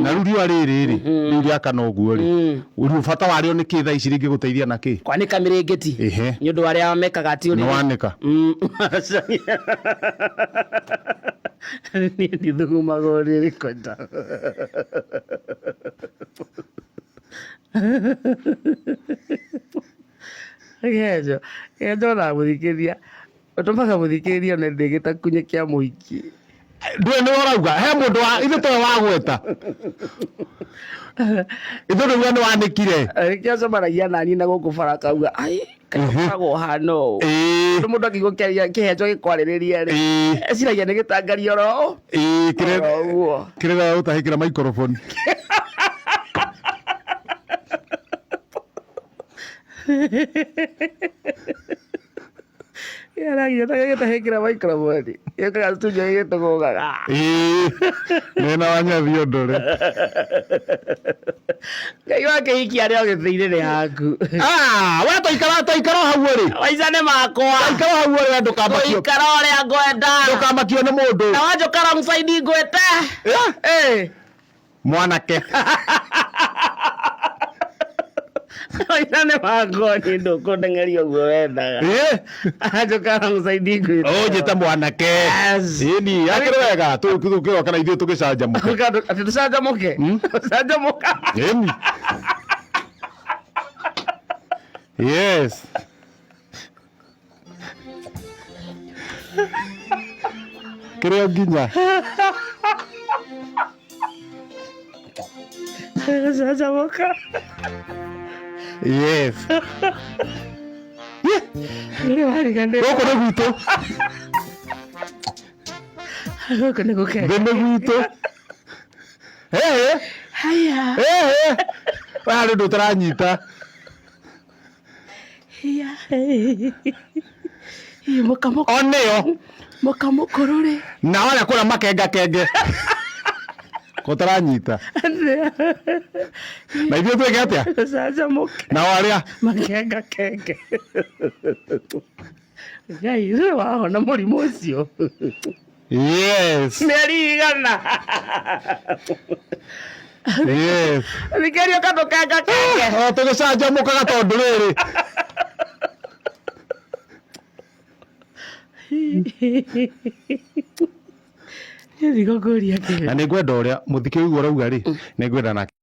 na rĩu rĩrĩ rĩu rĩakana ũguo rĩ rĩu bata warĩo nĩ kĩ thaa ici rĩngĩgũteithia na kĩ kwanĩka mĩrĩngĩti nĩ ũndũ arĩa mekaga ati nĩ wanĩka niĩ ndithugumagwo rĩrĩ kwenda Gejo na mũthikĩria ũtũmaga mũthikĩria na ndĩgĩta kunye kĩa mũhiki ndũĩ nĩ ũrauga he mũndũ wa ithe towe wagweta ithe nĩwe nĩ wanĩkire kĩacemanagia nani na gũkũ bara kauga ai kakoragwo hana ũũ tondũ mũndũ akĩigua kĩhenjo gĩkwarĩrĩria rĩ eciragia nĩ gĩtangario oro kĩrĩra ũtahĩkĩra maikoroboni Yaragia ta gĩtahĩkĩra maikoroboni gĩkaga tunya gĩtũgũgaga nĩna wanyathi ũndũre Ngai wa kĩhiki arĩa ũgĩthĩire nĩ haku we tũikara hau ũrĩ waicane makwa tũikara hau ũrĩ ndũkamakio tũikara ũrĩa ngwenda ndũkamakio nĩ mũndũ na wanjũkara msaidi ngwĩte mwanake waicane makwa nĩ ndũkũndengeria ũguo wendaga anjũkara msaidi ngwĩte njĩte mwanake ĩni akĩrĩ wega tũkĩroka na ithuĩ tũgĩcanjamũka atĩ tũcanjamũke tũcanjamũka ĩni yes kĩrĩa nginya tũcanjamũka yes gũkũ nĩ gwitũ gũkũ nĩ gũkenge nĩ gwitũ haya harĩ ndũ tũranyita mũkamũkũ onĩo mũkamũkũrũrĩ na warĩa kũrĩa makengakenge gũtaranyita na ithuĩ twĩke atĩa tũcanjamũke na warĩa makengakenge Ngai rĩ wahona mũrimũ ũcio yes mĩeri igana yes thikĩrio katũkengakenge tũgĩcanjamũkaga tondũ rĩrĩ thigo kũria kĩwe na nĩ ngwenda ũrĩa mũthikĩri ũguo ũrauga rĩ nĩ ngwenda nake